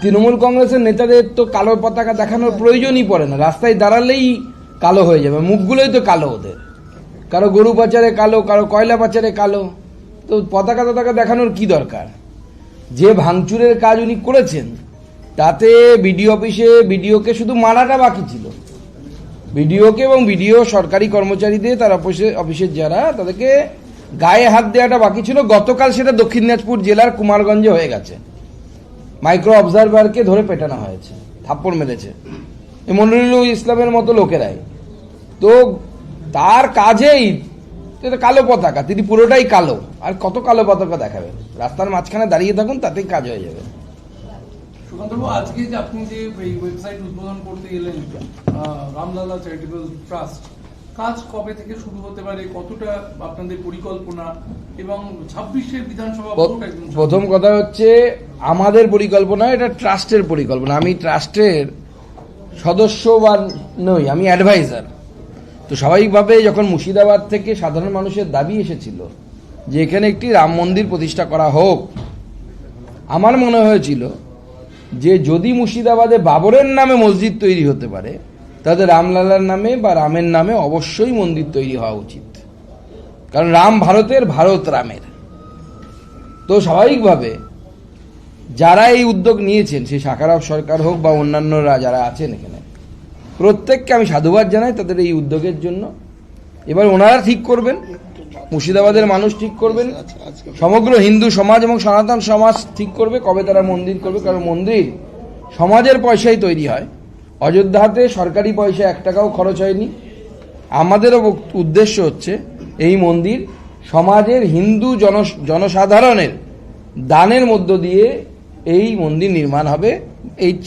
তৃণমূল কংগ্রেসের নেতাদের তো কালো পতাকা দেখানোর প্রয়োজনই পড়ে না, রাস্তায় দাঁড়ালেই কালো হয়ে যাবে, মুখগুলোই তো কালো ওদের, কারো গরু পাচারে কালো, কারো কয়লা পাচারে কালো, তো পতাকা টতাকা দেখানোর কি দরকার? যে ভাঙচুরের কাজ উনি করেছেন তাতে বিডিও অফিসে বিডিওকে শুধু মারাটা বাকি ছিল, বিডিওকে এবং বিডিও সরকারি কর্মচারীদের তার অফিসের যারা তাদেরকে গায়ে হাত দেওয়াটা বাকি ছিল। গতকাল সেটা দক্ষিণ দিনাজপুর জেলার কুমারগঞ্জে হয়ে গেছে, মাইক্রো অবজারভারকে ধরে পেটানো হয়েছে, থাপ্পড় মেরেছে মনিরুল ইসলামের মতো লোকেরাই। তো তার কাজেই কালো পতাকা, তিনি পুরোটাই কালো, আর কত কালো পতাকা দেখাবেন? রাস্তার মাঝখানে দাঁড়িয়ে থাকুন, তাতেই কাজ হয়ে যাবে। সুকান্তবাবু, আজকে যে আপনি যে এই ওয়েবসাইট উদ্বোধন করতে এলেন রামলালা চ্যারিটেবল ট্রাস্ট, কাজ কবে থেকে শুরু হতে পারে, কতটা আপনাদের পরিকল্পনা, এবং 26-এর বিধানসভা ভোট? প্রথম কথা হচ্ছে আমাদের পরিকল্পনা, এটা ট্রাস্টের পরিকল্পনা। আমি ট্রাস্টের সদস্য বা নই, আমি অ্যাডভাইজার। তো স্বাভাবিকভাবে যখন মুর্শিদাবাদ থেকে সাধারণ মানুষের দাবি এসেছিল যে এখানে একটি রাম মন্দির প্রতিষ্ঠা করা হোক, আমার মনে হয়েছিল যে যদি মুর্শিদাবাদে বাবরের নামে মসজিদ তৈরি হতে পারে, তাহলে রামলালার নামে বা রামের নামে অবশ্যই মন্দির তৈরি হওয়া উচিত, কারণ রাম ভারতের, ভারত রামের। তো স্বাভাবিকভাবে যারা এই উদ্যোগ নিয়েছেন, সে শাকারাব সরকার হোক বা অন্যান্যরা যারা আছেন এখানে, প্রত্যেককে আমি সাধুবাদ জানাই তাদের এই উদ্যোগের জন্য। এবার ওনারা ঠিক করবেন, মুর্শিদাবাদের মানুষ ঠিক করবেন, সমগ্র হিন্দু সমাজ এবং সনাতন সমাজ ঠিক করবে কবে তারা মন্দির করবে। কারণ মন্দির সমাজের পয়সায় তৈরি হয়, অযোধ্যাতে সরকারি পয়সা 1 টাকাও খরচ হয়নি। আমাদেরও উদ্দেশ্য হচ্ছে এই মন্দির সমাজের হিন্দু জনসাধারণের দানের মধ্য দিয়ে এই মন্দির নির্মাণ হবে,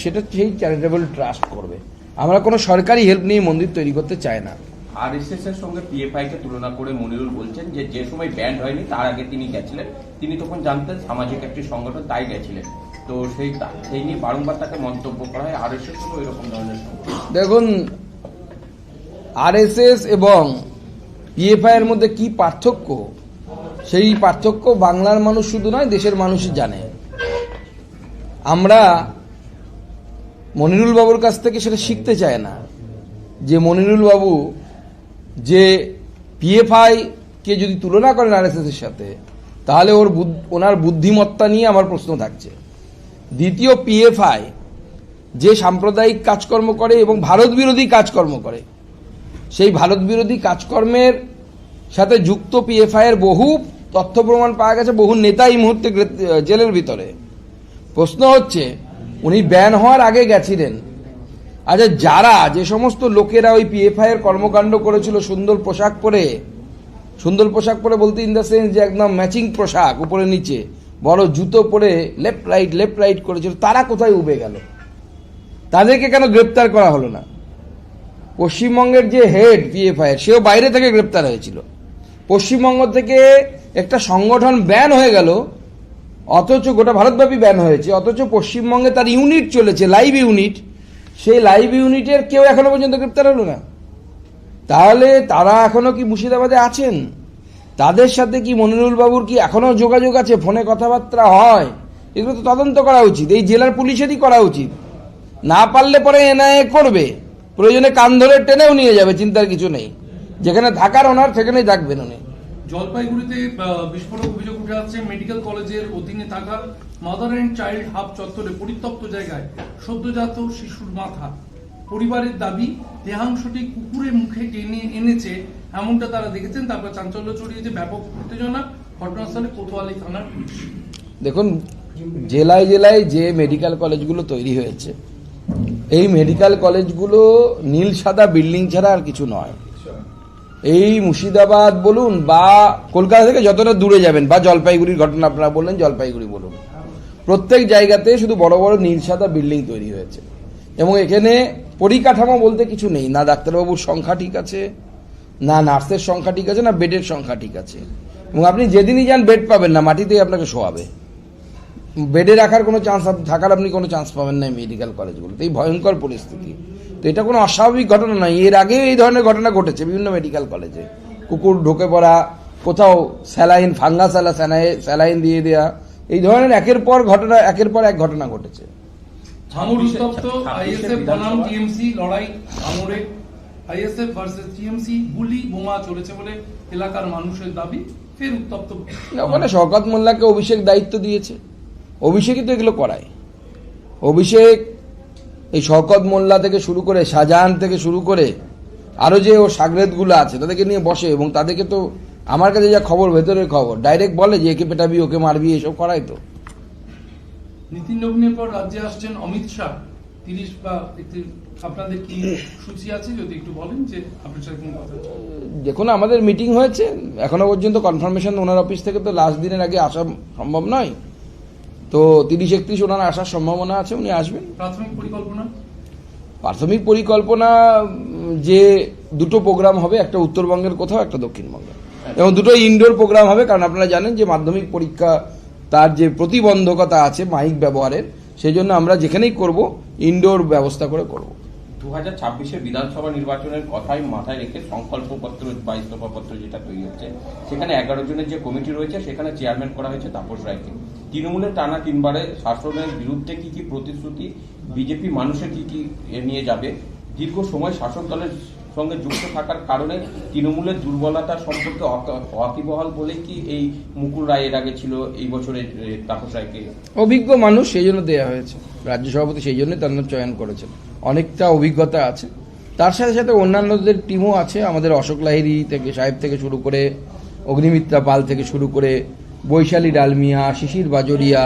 সেটা সেই চ্যারিটেবল ট্রাস্ট করবে। আমরা কোনো সরকারি হেল্প নিয়ে মন্দির তৈরি করতে চাই না। আরএসএস এর সঙ্গে পিএফআই কে তুলনা করে মনিরুল বলছেন যে সময় ব্যান্ড হয়নি তার আগে তিনি গেছিলেন, তিনি তখন জানতেন সামাজিক একটি সংগঠন, তাই গেছিলেন। তো সেই নিয়ে বারংবার তাকে মন্তব্য করা হয়। আরএসএস হলো এরকম ধরনের সংগঠন। দেখুন, আরএসএস এবং পিএফআই এর মধ্যে কি পার্থক্য, সেই পার্থক্য বাংলার মানুষ শুধু নয়, দেশের মানুষই জানে। আমরা মনিরুল বাবুর কাছ থেকে সেটা শিখতে চাই না, যে মনিরুল বাবু যে পিএফআই কে যদি তুলনা করেন আরএসএস এর সাথে, তাহলে ওনার বুদ্ধিমত্তা নিয়ে আমার প্রশ্ন থাকছে। দ্বিতীয়, পিএফআই যে সাম্প্রদায়িক কাজকর্ম করে এবং ভারত বিরোধী কাজকর্ম করে, সেই ভারত বিরোধী কাজকর্মের সাথে যুক্ত পিএফআই এর বহু তথ্য প্রমাণ পাওয়া গেছে, বহু নেতা এই মুহূর্তে জেলের ভিতরে। প্রশ্ন হচ্ছে, উনি ব্যান হওয়ার আগে গেছিলেন। আচ্ছা, যে সমস্ত লোকেরা ওই পিএফআই এর কর্মকাণ্ড করেছিল সুন্দর পোশাক পরে বলতে ইন দ্য সেন্স যে একদম ম্যাচিং পোশাক উপরে নিচে, বড় জুতো পরে লেফট রাইট করেছিল, তারা কোথায় উবে গেল? তাদেরকে কেন গ্রেপ্তার করা হলো না? পশ্চিমবঙ্গের যে হেড পিএফআই এর, সেও বাইরে থেকে গ্রেপ্তার হয়েছিল। পশ্চিমবঙ্গ থেকে একটা সংগঠন ব্যান হয়ে গেল, অথচ গোটা ভারতব্যাপী ব্যান হয়েছে, অথচ পশ্চিমবঙ্গে তার ইউনিট চলেছে, লাইভ ইউনিট, সেই লাইভ ইউনিটের কেউ এখনো পর্যন্ত গ্রেপ্তার হলো না। তাহলে তারা এখনো কি মুর্শিদাবাদে আছেন? তাদের সাথে কি মনিরুল বাবুর কি এখনো যোগাযোগ আছে? ফোনে কথাবার্তা হয়? এগুলো তো তদন্ত করা উচিত, এই জেলার পুলিশেরই করা উচিত। না পারলে পরে এনআইএ করবে, প্রয়োজনে কান ধরে টেনেও নিয়ে যাবে, চিন্তার কিছু নেই। যেখানে থাকার ওনার সেখানেই থাকবেন উনি। জলপাইগুড়িতে বিস্ফোরক অভিযোগ উঠে আসছে। মেডিকেল কলেজের অধীনে থাকা মাদার অ্যান্ড চাইল্ড হাব চত্বরে পরিত্যক্ত জায়গায় সদ্যজাত শিশুর মাথা। পরিবারের দাবি, দেহাংশটি কুকুরের মুখে টেনে এনেছে, এমনটা তারা দেখেছেন। তারপর চাঞ্চল্য ছড়িয়েছে, ব্যাপক উত্তেজনা, ঘটনাস্থলে কোতোয়ালি থানার পুলিশ। দেখুন, জেলায় জেলায় যে মেডিকেল কলেজগুলো তৈরি হয়েছে, এই মেডিকেল কলেজগুলো নীল সাদা বিল্ডিং ছাড়া আর কিছু নয়। এই মুর্শিদাবাদ বলুন বা কলকাতা থেকে যতটা দূরে যাবেন, বা জলপাইগুড়ির ঘটনা আপনারা বললেন, জলপাইগুড়ি বলুন, প্রত্যেক জায়গাতে শুধু বড় বড় নীল সাদা বিল্ডিং তৈরি হয়েছে। এবং এখানে পরিকাঠামো বলতে কিছু নেই, না ডাক্তারবাবুর সংখ্যা ঠিক আছে, না নার্সের সংখ্যা ঠিক আছে, না বেডের সংখ্যা ঠিক আছে। এবং আপনি যেদিনই যান বেড পাবেন না, মাটিতেই আপনাকে শোয়াবে। বেডে রাখার কোনো চান্স, থাকার আপনি কোনো চান্স পাবেন না মেডিকেল কলেজগুলোতে। এই ভয়ঙ্কর পরিস্থিতি। তো এটা কোনো অস্বাভাবিক ঘটনা নয়, এর আগেও এই ধরনের ঘটনা ঘটেছে বিভিন্ন মেডিকেল কলেজে। কুকুর ঢুকে পড়া, কোথাও স্যালাইন, ফাঙ্গাস স্যালাইন দিয়ে দেওয়া, এই ধরনের একের পর এক ঘটনা ঘটেছে। ভাঙড় উত্তপ্ত, আইএসএফ বনাম টিএমসি লড়াই ভাঙড়ে। আইএসএফ ভার্সেস টিএমসি, গুলি বোমা চলেছে বলে এলাকার মানুষের দাবি। ফের উত্তপ্ত ওখানে শওকত মোল্লাকে অভিষেক দায়িত্ব দিয়েছে, অভিষেকই তো এগুলো করায়। অভিষেক এই শওকত মোল্লা থেকে শুরু করে শাহজাহান থেকে শুরু করে আরো যে ও সাগরেদগুলো আছে তাদেরকে নিয়ে বসে, এবং তাদেরকে তো আমার কাছে যা খবর, ভেতরের খবর, ডাইরেক্ট বলে যে একে পেটাবি ওকে মারবি, এসব করায় তো। নীতিন নবীনের পর রাজ্যে আসছেন অমিত শাহ। 30 বা আপনাদের কি সূচি আছে যদি একটু বলেন, যে আপনার সাথে কোনো কথা আছে? দেখুন, আমাদের মিটিং হয়েছে, এখনো পর্যন্ত কনফার্মেশন ওনার অফিস থেকে তো লাস্ট দিনের আগে আসা সম্ভব নয়, তো 30-31 ওনার আসার সম্ভাবনা আছে, উনি আসবেন। প্রাথমিক পরিকল্পনা যে দুটো প্রোগ্রাম হবে, একটা উত্তরবঙ্গের কোথাও, একটা দক্ষিণবঙ্গে, এবং দুটো ইনডোর প্রোগ্রাম হবে, কারণ আপনারা জানেন যে মাধ্যমিক পরীক্ষা তার যে প্রতিবন্ধকতা আছে মাইক ব্যবহারের, সেই জন্য আমরা যেখানেই করব ইনডোর ব্যবস্থা করে করব। 2026 বিধানসভা নির্বাচনের কথাই মাথায় রেখে সংকল্পপত্র বা ইস্তফাপত্র যেটা তৈরি হচ্ছে, সেখানে 11 জনের যে কমিটি রয়েছে সেখানে চেয়ারম্যান করা হয়েছে তাপস রায়কে। তৃণমূলের টানা 3 বারে শাসনের বিরুদ্ধে কি কি প্রতিশ্রুতি, বিজেপি মানুষের কি কি নিয়ে যাবে, দীর্ঘ সময় শাসক দলের সঙ্গে যুক্ত থাকার কারণে তৃণমূলের দুর্বলতা সম্পর্কে ওয়াকিবহাল বলে কি এই মুকুল রায় এর আগে ছিল, এই বছরের তাপস রায়কে অভিজ্ঞ মানুষ সেই জন্য দেওয়া হয়েছে, রাজ্য সভাপতি সেই জন্য তার নাম চয়ন করেছেন, অনেকটা অভিজ্ঞতা আছে। তার সাথে সাথে অন্যান্যদের টিমও আছে, আমাদের অশোক লাহিড়ী থেকে সাহেব থেকে শুরু করে, অগ্নিমিত্রা পাল থেকে শুরু করে, বৈশালী ডালমিয়া, শিশির বাজরিয়া,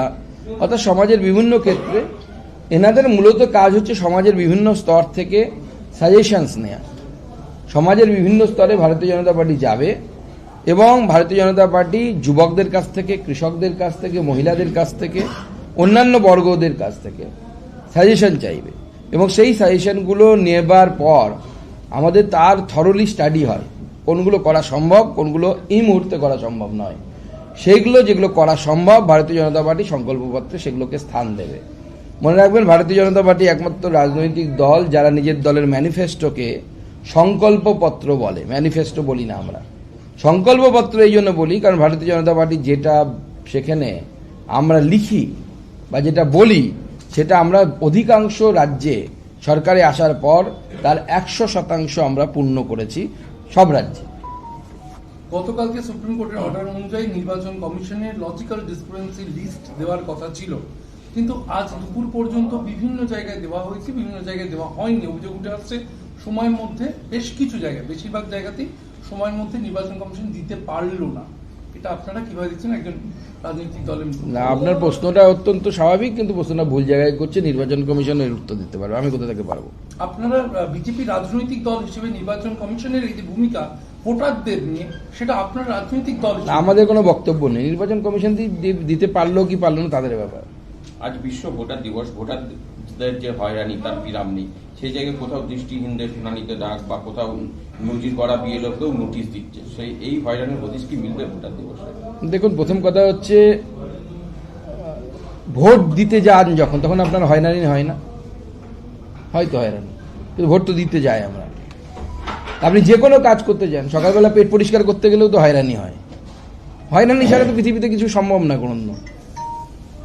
অর্থাৎ সমাজের বিভিন্ন ক্ষেত্রে এনাদের মূলত কাজ হচ্ছে সমাজের বিভিন্ন স্তর থেকে সাজেশনস নেওয়া। সমাজের বিভিন্ন স্তরে ভারতীয় জনতা পার্টি যাবে, এবং ভারতীয় জনতা পার্টি যুবকদের কাছ থেকে, কৃষকদের কাছ থেকে, মহিলাদের কাছ থেকে, অন্যান্য বর্গদের কাছ থেকে সাজেশন চাইবে, এবং সেই সাজেশনগুলো নেবার পর আমাদের তার থরলি স্টাডি হয়, কোনগুলো করা সম্ভব, কোনগুলো এই মুহূর্তে করা সম্ভব নয়। সেইগুলো যেগুলো করা সম্ভব ভারতীয় জনতা পার্টি সংকল্পপত্রে সেগুলোকে স্থান দেবে। মনে রাখবেন, ভারতীয় জনতা পার্টি একমাত্র রাজনৈতিক দল যারা নিজের দলের ম্যানিফেস্টোকে সংকল্পপত্র বলে, ম্যানিফেস্টো বলি না আমরা। সংকল্পপত্র এই জন্য বলি কারণ ভারতীয় জনতা পার্টি যেটা সেখানে আমরা লিখি বা যেটা বলি, সেটা আমরা অধিকাংশ রাজ্যে সরকারে আসার পর তার 100% আমরা পূর্ণ করেছি সব রাজ্যে। গতকালকে সুপ্রিম কোর্টের অর্ডার অনুযায়ী নির্বাচন কমিশনের লজিক্যাল ডিসক্রিপেন্সি লিস্ট দেওয়ার কথা ছিল, কিন্তু আজ দুপুর পর্যন্ত বিভিন্ন জায়গায় দেওয়া হয়েছে, বিভিন্ন জায়গায় দেওয়া হয়নি। অভিযোগ উঠে আসছে সময়ের মধ্যে বেশ কিছু জায়গায়, বেশিরভাগ জায়গাতেই সময়ের মধ্যে নির্বাচন কমিশন দিতে পারলো না। এটা আপনারা কিভাবে দেখছেন একজন রাজনৈতিক দলের? না, আপনার প্রশ্নটা অত্যন্ত স্বাভাবিক, কিন্তু প্রশ্নটা ভুল জায়গায় করছে। নির্বাচন কমিশন এর উত্তর দিতে পারবে, আমি কোথা থেকে পারবো? আপনারা বিজেপি রাজনৈতিক দল হিসেবে নির্বাচন কমিশনের এই যে ভূমিকা ভোটারদের নিয়ে, সেটা আপনার রাজনৈতিক দল হিসেবে? আমাদের কোনো বক্তব্য নেই, নির্বাচন কমিশন দিতে পারলো কি পারলো না তাদের ব্যাপার। আজ বিশ্ব ভোটার দিবস, ভোটারদের যে হয়রানি তার বিরাম নেই, সেই জায়গায় কোথাও দৃষ্টিহীনদের শুনানিতে ডাক বা কোথাও নজির করা বিএলওকেও নোটিশ দিচ্ছে, সেই এই হয়রানির হদিশ কি মিলবে ভোটার দিবসে? দেখুন, প্রথম কথা হচ্ছে ভোট দিতে যান যখন, তখন আপনার হয়রানি হয় না? হয়তো হয়রানি, কিন্তু ভোট তো দিতে যায় আমরা। আপনি যে কোনো কাজ করতে যান, সকালবেলা পেট পরিষ্কার করতে গেলেও তো হয়রানি হয়। হয়রানি ছাড়া তো পৃথিবীতে কিছু সম্ভব না কোনো।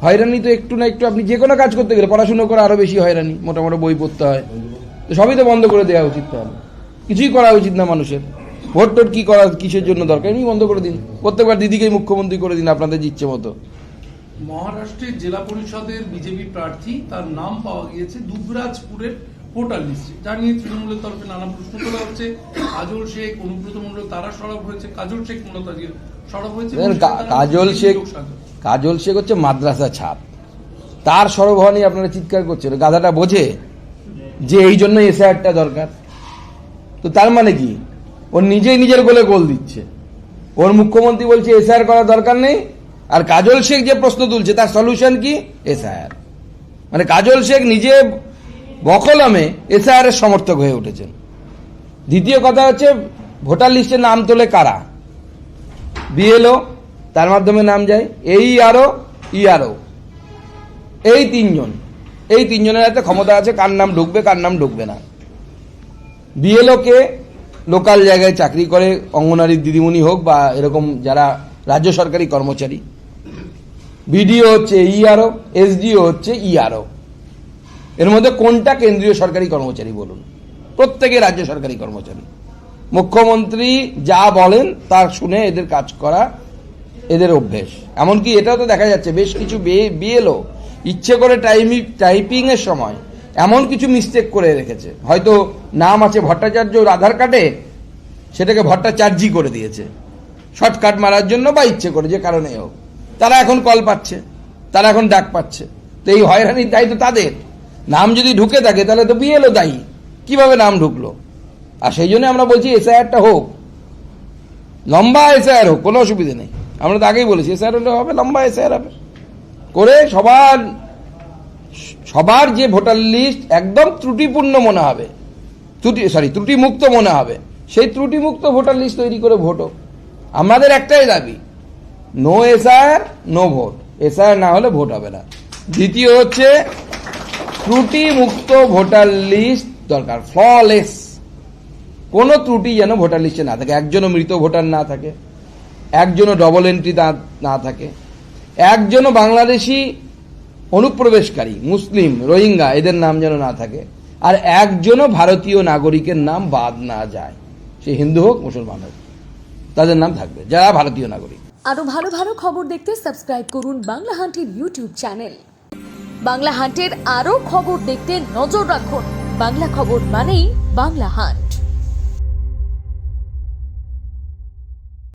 হয়রানি তো একটু না একটু, আপনি যে কোনো কাজ করতে গেলে, পড়াশুনো করে আরো বেশি হয়রানি, মোটামুটি বই পড়তে হয়, তো সবই তো বন্ধ করে দেওয়া উচিত। তাহলে কিছুই করা উচিত না মানুষের। ভোট টোট কি করা, কিসের জন্য দরকার, এমনি বন্ধ করে দিন। প্রত্যেকবার দিদিকেই মুখ্যমন্ত্রী করে দিন আপনাদের ইচ্ছে মতো। মহারাষ্ট্রের জেলা পরিষদের বিজেপি প্রার্থী, তার নাম পাওয়া গিয়েছে দুবরাজপুরের ভোটার লিস্টে, যা নিয়ে তৃণমূলের তরফে নানা প্রশ্ন তোলা হচ্ছে। কাজল শেখ, অনুব্রত মণ্ডল তারা সরব হয়েছে, কাজল শেখ মূলত সরব হয়েছে। কাজল শেখ হচ্ছে মাদ্রাসা ছাপ, তার সরব হওয়া নিয়ে আপনারা চিৎকার করছেন। গাধাটা বোঝে যে এই জন্য এসআইআরটা দরকার, তো তার মানে কি ওর নিজেই নিজের গোলে গোল দিচ্ছে। ওর মুখ্যমন্ত্রী বলছে এসআইআর করার দরকার নেই, আর কাজল শেখ যে প্রশ্ন তুলছে তার সলিউশন কি? এসআইআর। মানে কাজল শেখ নিজে বকলমে এসআইআর এর সমর্থক হয়ে উঠেছেন। দ্বিতীয় কথা হচ্ছে ভোটার লিস্টে নাম তোলে কারা? বিএলও, তার মাধ্যমে নাম যায়, এইআরও, ইআরও, এই তিনজনের হাতে ক্ষমতা আছে কার নাম ঢুকবে কার নাম ঢুকবে না। বিএলও কে লোকাল জায়গায় চাকরি করে, অঙ্গনারী দিদিমণি হোক বা এরকম যারা রাজ্য সরকারি কর্মচারী। বিডিও হচ্ছে ইআরও, এসডিও হচ্ছে ইআরও। এর মধ্যে কোনটা কেন্দ্রীয় সরকারি কর্মচারী বলুন? প্রত্যেকে রাজ্য সরকারি কর্মচারী। মুখ্যমন্ত্রী যা বলেন তার শুনে এদের কাজ করা এদের অভ্যেস। এমনকি এটাও তো দেখা যাচ্ছে বেশ কিছু বিএলও ইচ্ছে করে টাইপিং এর সময় এমন কিছু মিস্টেক করে রেখেছে, হয়তো নাম আছে ভট্টাচার্য আধার কার্ডে, সেটাকে ভট্টাচার্যি করে দিয়েছে শর্টকাট মারার জন্য বা ইচ্ছে করে, যে কারণে হোক। তারা এখন কল পাচ্ছে, তারা এখন ডাক পাচ্ছে। তো এই হয়রানির দায়ী তো তাদের। নাম যদি ঢুকে থাকে তাহলে তো বিএলও দায়ী, কিভাবে নাম ঢুকলো। আর সেই জন্য আমরা বলছি এসআইআরটা হোক, লম্বা এসআইআর হোক, কোনো অসুবিধা নেই। আমরা তো আগেই বলেছি এসআইআর হলে হবে, লম্বা এসআইআর হবে, করে সবার যে ভোটার লিস্ট একদম ত্রুটিপূর্ণ মনে হবে, ত্রুটিমুক্ত মনে হবে, সেই ত্রুটিমুক্ত ভোটার লিস্ট তৈরি করে ভোট হোক। আমাদের একটাই দাবি, no SIR no vote. SIR না হলে ভোট হবে না। দ্বিতীয় হচ্ছে ত্রুটিমুক্ত ভোটার লিস্ট দরকার, ফ্ললেস। কোনো ত্রুটি যেন ভোটার লিস্টে না থাকে, একজনও মৃত ভোটার না থাকে, একজনও ডবল এন্ট্রি না থাকে, একজনও বাংলাদেশি অনুপ্রবেশকারী মুসলিম রোহিঙ্গা এদের নাম যেন না থাকে, আর একজনও ভারতীয় নাগরিকের নাম বাদ না যায়, সে হিন্দু হোক মুসলমান হোক, তাদের নাম থাকবে যারা ভারতীয় নাগরিক। আরো ভালো ভালো খবর দেখতে সাবস্ক্রাইব করুন বাংলা হান্টের ইউটিউব চ্যানেল। বাংলা হান্টের আরো খবর দেখতে নজর রাখুন। বাংলা খবর মানেই বাংলা হান্ট।